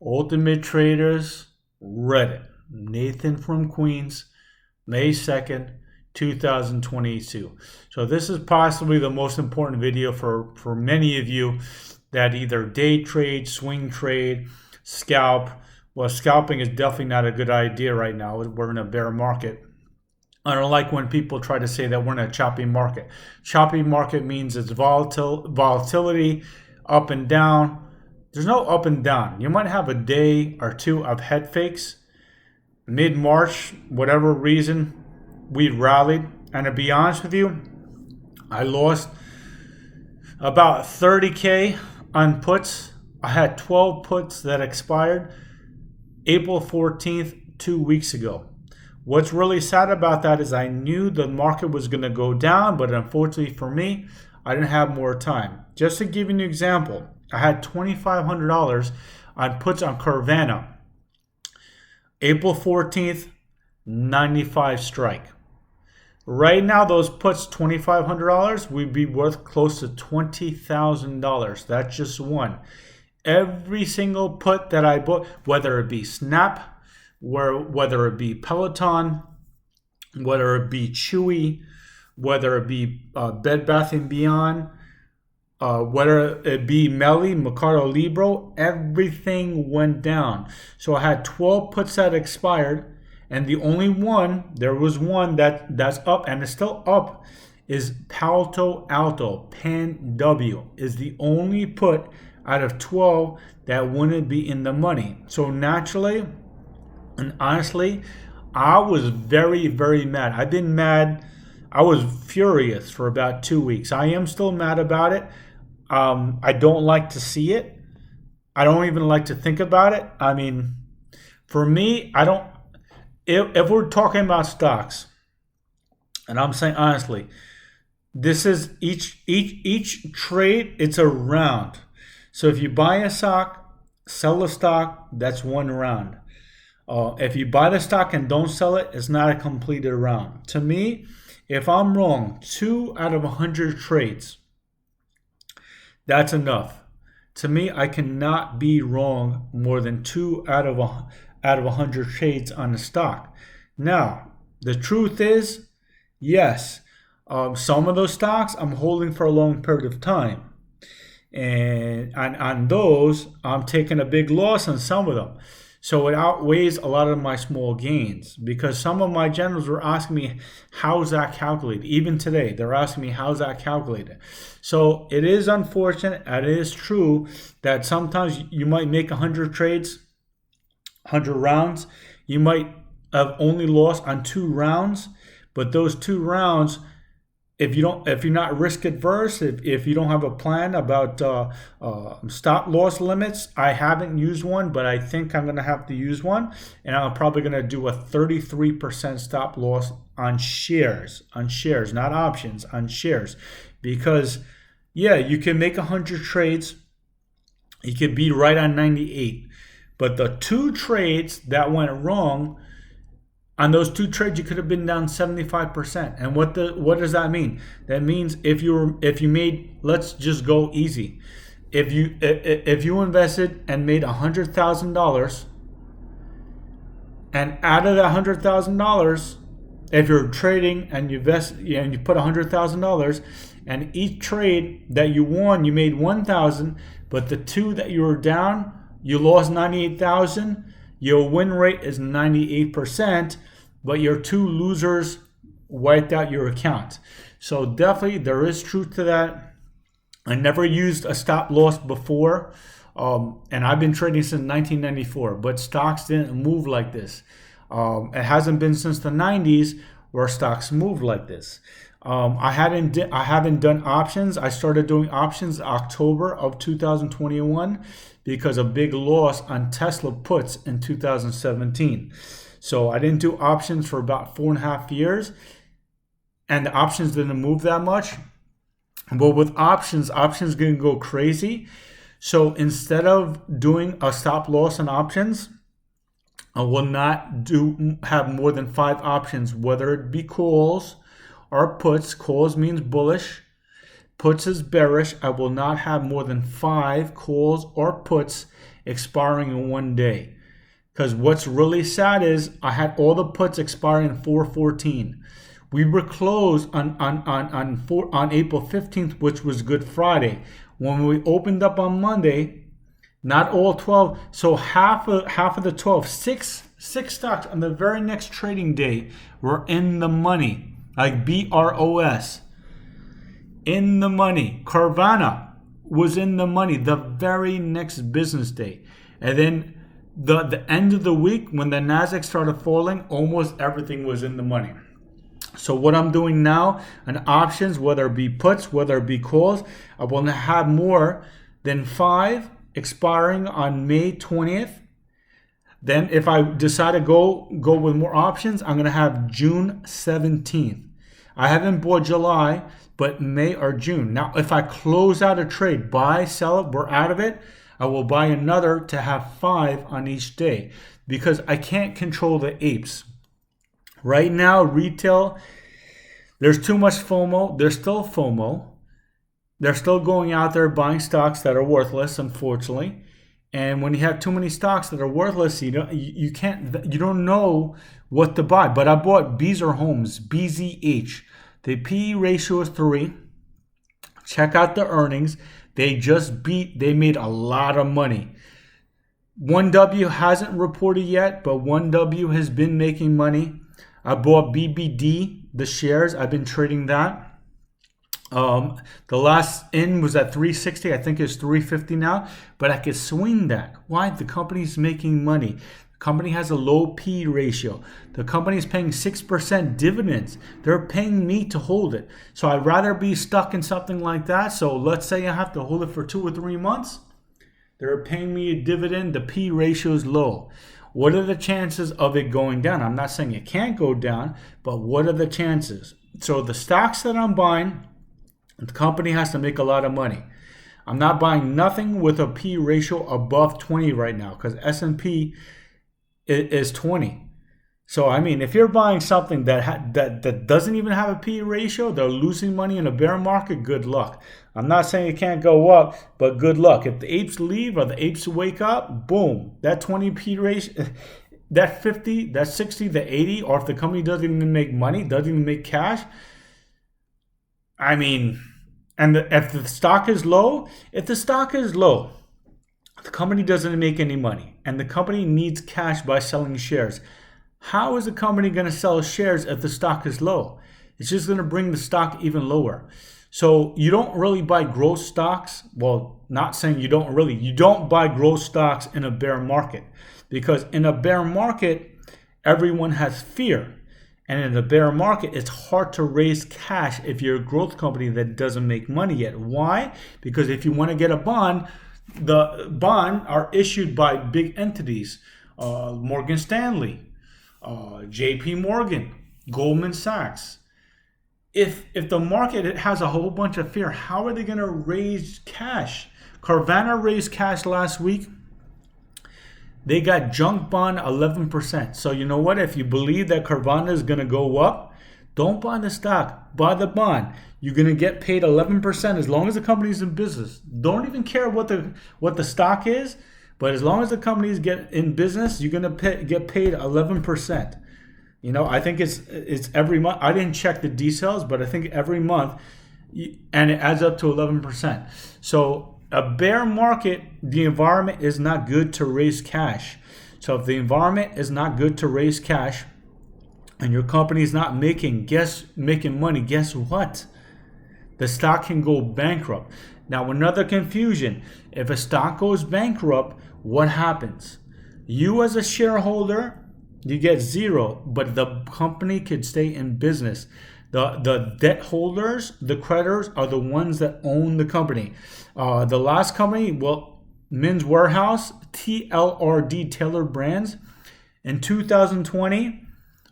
Ultimate Traders Reddit. Nathan from Queens, May 2nd, 2022. So this is possibly the most important video for many of you that either day trade, swing trade, scalp. Well, scalping is definitely not a good idea right now. We're in a bear market. I don't like when people try to say that we're in a choppy market. Choppy market means it's volatility, up and down. There's no up and down. You might have a day or two of head fakes. Mid-March, whatever reason, we rallied. And to be honest with you, I lost about 30K on puts. I had 12 puts that expired April 14th, 2 weeks ago. What's really sad about that is I knew the market was going to go down, but unfortunately for me, I didn't have more time. Just to give you an example, I had $2,500 on puts on Carvana. April 14th, 95 strike. Right now, those puts, $2,500, would be worth close to $20,000. That's just one. Every single put that I bought, whether it be Snap, whether it be Peloton, whether it be Chewy, whether it be Bed Bath & Beyond, whether it be Melly, Mercado Libre, everything went down. So I had 12 puts that expired, and the only one, there was one that's up, and it's still up, is Palo Alto, Pan W, is the only put out of 12 that wouldn't be in the money. So naturally, and honestly, I was very, very mad. I've been mad. I was furious for about 2 weeks. I am still mad about it. I don't like to see it. I don't even like to think about it. I mean, for me, I don't. If we're talking about stocks, and I'm saying honestly, this is each trade. It's a round. So if you buy a stock, sell a stock, that's one round. If you buy the stock and don't sell it, it's not a completed round. To me, if I'm wrong 2 out of 100 trades, that's enough. To me, I cannot be wrong more than 2 out of 100 trades on the stock. Now, the truth is, yes, some of those stocks I'm holding for a long period of time. And on those, I'm taking a big loss on some of them. So it outweighs a lot of my small gains, because some of my generals were asking me, how's that calculated? Even today, they're asking me, how's that calculated? So it is unfortunate, and it is true that sometimes you might make 100 trades, 100 rounds. You might have only lost on 2 rounds, but those 2 rounds, if you're not risk adverse, if you don't have a plan about stop loss limits, I haven't used one, but I think I'm gonna have to use one, and I'm probably gonna do a 33% stop loss on shares, not options, on shares, because yeah, you can make 100 trades, you could be right on 98, but the 2 trades that went wrong. On those 2 trades, you could have been down 75%. And what does that mean? That means if you made, let's just go easy. If you invested and made $100,000, and out of that $100,000, if you're trading and you invest and you put $100,000, and each trade that you won, you made 1,000, but the 2 that you were down, you lost 98,000. Your win rate is 98%, but your 2 losers wiped out your account. So definitely there is truth to that. I never used a stop loss before, and I've been trading since 1994, but stocks didn't move like this. It hasn't been since the 90s where stocks moved like this. I haven't done options. I started doing options October of 2021 because of big loss on Tesla puts in 2017. So I didn't do options for about 4.5 years, and the options didn't move that much. But with options going to go crazy. So instead of doing a stop loss on options, I will not have more than 5 options, whether it be calls or puts. Calls means bullish. Puts is bearish. I will not have more than 5 calls or puts expiring in one day. Because what's really sad is I had all the puts expiring in 4/14. We were closed on April 15th, which was Good Friday. When we opened up on Monday, not all 12, so half of the 12, six stocks on the very next trading day were in the money, like BROS, in the money. Carvana was in the money the very next business day. And then the end of the week, when the Nasdaq started falling, almost everything was in the money. So what I'm doing now on options, whether it be puts, whether it be calls, I will not have more than 5 expiring on May 20th. Then if I decide to go with more options, I'm going to have June 17th. I haven't bought July, but May or June. Now, if I close out a trade, buy, sell it, we're out of it, I will buy another to have 5 on each day because I can't control the apes. Right now, retail, there's too much FOMO. There's still FOMO. They're still going out there buying stocks that are worthless, unfortunately. And when you have too many stocks that are worthless, you don't know what to buy. But I bought Beazer Homes, BZH. The PE ratio is 3. Check out the earnings. They made a lot of money. ONEW hasn't reported yet, but ONEW has been making money. I bought BBD, the shares. I've been trading that. The last in was at 360. I think it's 350 now, but I could swing that. Why? The company's making money. The company has a low P ratio. The company is paying 6% dividends. They're paying me to hold it. So I'd rather be stuck in something like that. So let's say I have to hold it for 2 or 3 months. They're paying me a dividend. The P ratio is low. What are the chances of it going down? I'm not saying it can't go down, but what are the chances? So the stocks that I'm buying, the company has to make a lot of money. I'm not buying nothing with a P ratio above 20 right now because S&P is 20. So, I mean, if you're buying something that doesn't even have a P ratio, they're losing money in a bear market, good luck. I'm not saying it can't go up, but good luck. If the apes leave or the apes wake up, boom, that 20 P ratio, that 50, that 60, the 80, or if the company doesn't even make money, doesn't even make cash, I mean, and if the stock is low, the company doesn't make any money, and the company needs cash by selling shares. How is the company going to sell shares if the stock is low? It's just going to bring the stock even lower. So you don't really buy growth stocks. Well, not saying you don't buy growth stocks in a bear market, because in a bear market, everyone has fear. And in the bear market, it's hard to raise cash if you're a growth company that doesn't make money yet. Why? Because if you want to get a bond, the bond are issued by big entities, Morgan Stanley, JP Morgan, Goldman Sachs. If the market has a whole bunch of fear, how are they going to raise cash? Carvana raised cash last week. They got junk bond 11%. So you know what? If you believe that Carvana is going to go up, don't buy the stock. Buy the bond. You're going to get paid 11% as long as the company's in business. Don't even care what the stock is, but as long as the companies get in business, you're going to get paid 11%. You know, I think it's every month. I didn't check the details, but I think every month, and it adds up to 11%. So a bear market, the environment is not good to raise cash. So if the environment is not good to raise cash and your company is not making money, guess what? The stock can go bankrupt. Now, another confusion. If a stock goes bankrupt, what happens? You as a shareholder, you get 0, but the company could stay in business. The debt holders, the creditors, are the ones that own the company. The last company, well, Men's Warehouse, TLRD, Taylor Brands, in 2020,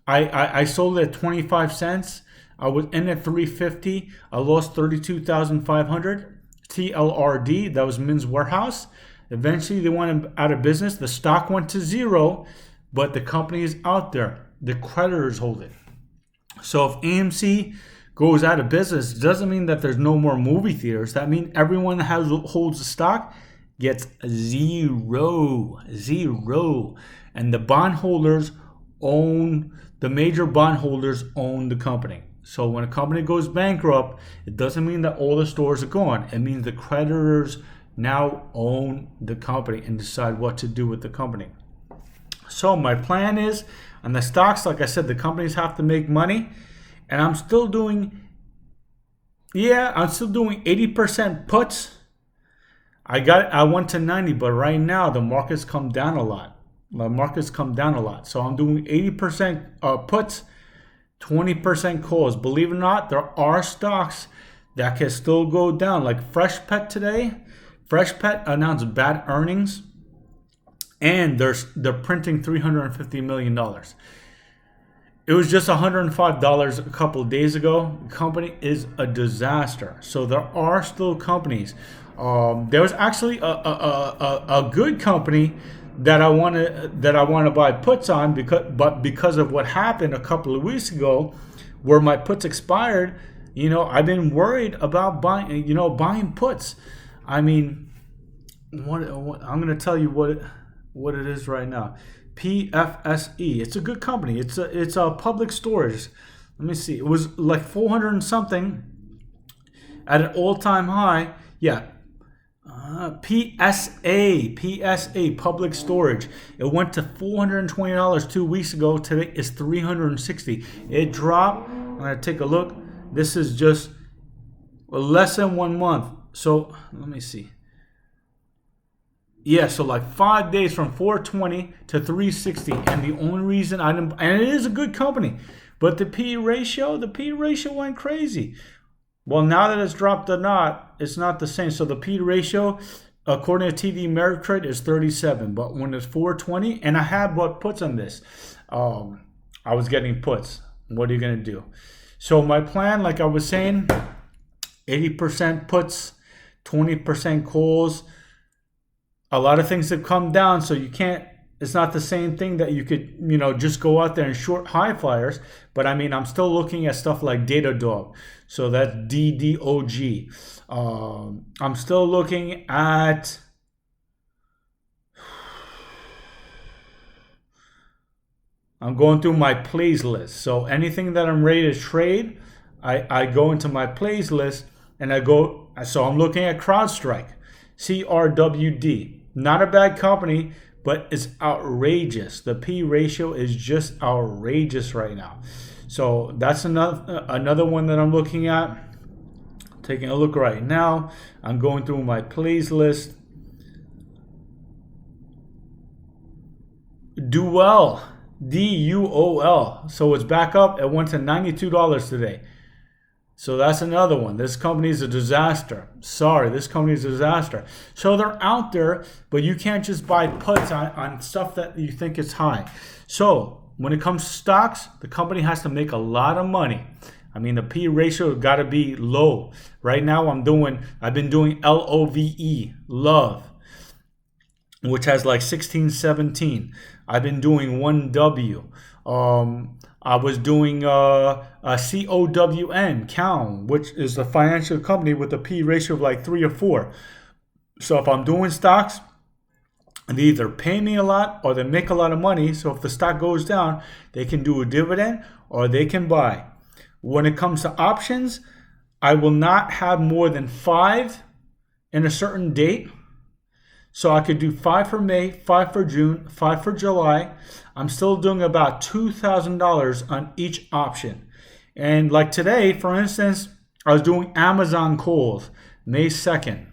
I sold it at 25 cents. I was in at 350. I lost 32,500. TLRD, that was Men's Warehouse. Eventually, they went out of business. The stock went to 0, but the company is out there. The creditors hold it. So if AMC goes out of business, doesn't mean that there's no more movie theaters. That means everyone that holds the stock gets zero. And the bondholders the major bondholders own the company. So when a company goes bankrupt, it doesn't mean that all the stores are gone. It means the creditors now own the company and decide what to do with the company. So my plan is, on the stocks, like I said, the companies have to make money. And I'm still doing 80% puts. I went to 90, but right now the market's come down a lot. So I'm doing 80% puts, 20% calls. Believe it or not, there are stocks that can still go down. Like Freshpet today. Freshpet announced bad earnings, and they're printing $350 million. It was just $105 a couple of days ago. The company is a disaster. So there are still companies. There was actually a good company that I want to buy puts on because of what happened a couple of weeks ago, where my puts expired. I've been worried about buying puts. I mean, what I'm going to tell you what it is right now. PFSE. It's a good company. It's a public storage. Let me see. It was like 400 and something at an all-time high. Yeah. PSA public storage. It went to $420 2 weeks ago. Today is $360. It dropped. I'm gonna take a look. This is just less than 1 month. So let me see. Yeah, so like 5 days from 420 to 360, and the only reason I didn't, and it is a good company, but the P ratio went crazy. Well, now that it's dropped a knot, it's not the same. So the P ratio, according to TD Ameritrade, is 37. But when it's 420, and I had bought puts on this, I was getting puts. What are you gonna do? So my plan, like I was saying, 80% puts, 20% calls. A lot of things have come down, so you can't. It's not the same thing that you could, just go out there and short high flyers. But I mean, I'm still looking at stuff like Datadog. So that's DDOG. I'm still looking at. I'm going through my plays list. So anything that I'm ready to trade, I go into my plays list and I go. So I'm looking at CrowdStrike, CRWD. Not a bad company, but it's outrageous. The P ratio is just outrageous right now. So that's another one that I'm looking at. Taking a look right now. I'm going through my plays list. Duel, DUOL. So it's back up. It went to $92 today. So that's another one. This company is a disaster. Sorry, this company is a disaster. So they're out there, but you can't just buy puts on stuff that you think is high. So when it comes to stocks, the company has to make a lot of money. I mean, the P ratio got to be low. Right now, I've been doing LOVE, love, which has like 16, 17. I've been doing 1W. I was doing a COWN, COWN, which is a financial company with a P ratio of like 3 or 4. So if I'm doing stocks, they either pay me a lot or they make a lot of money. So if the stock goes down, they can do a dividend or they can buy. When it comes to options, I will not have more than 5 in a certain date. So I could do 5 for May, 5 for June, 5 for July. I'm still doing about $2,000 on each option. And like today, for instance, I was doing Amazon calls, May 2nd.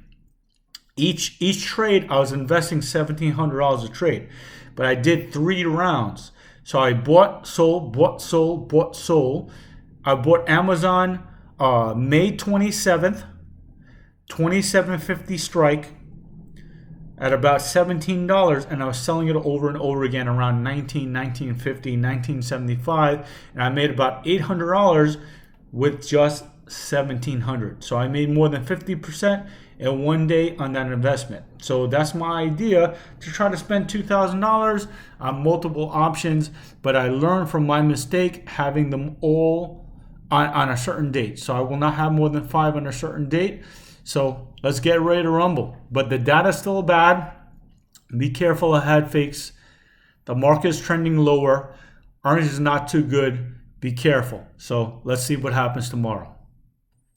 Each trade, I was investing $1,700 a trade. But I did 3 rounds. So I bought, sold, bought, sold, bought, sold. I bought Amazon May 27th, 27.50 strike, at about $17, and I was selling it over and over again around $19.50, $19.75, and I made about $800 with just $1,700. So I made more than 50% in one day on that investment. So that's my idea, to try to spend $2,000 on multiple options, but I learned from my mistake having them all on a certain date. So I will not have more than 5 on a certain date. So let's get ready to rumble. But the data's still bad. Be careful of head fakes. The market is trending lower. Earnings is not too good. Be careful. So let's see what happens tomorrow.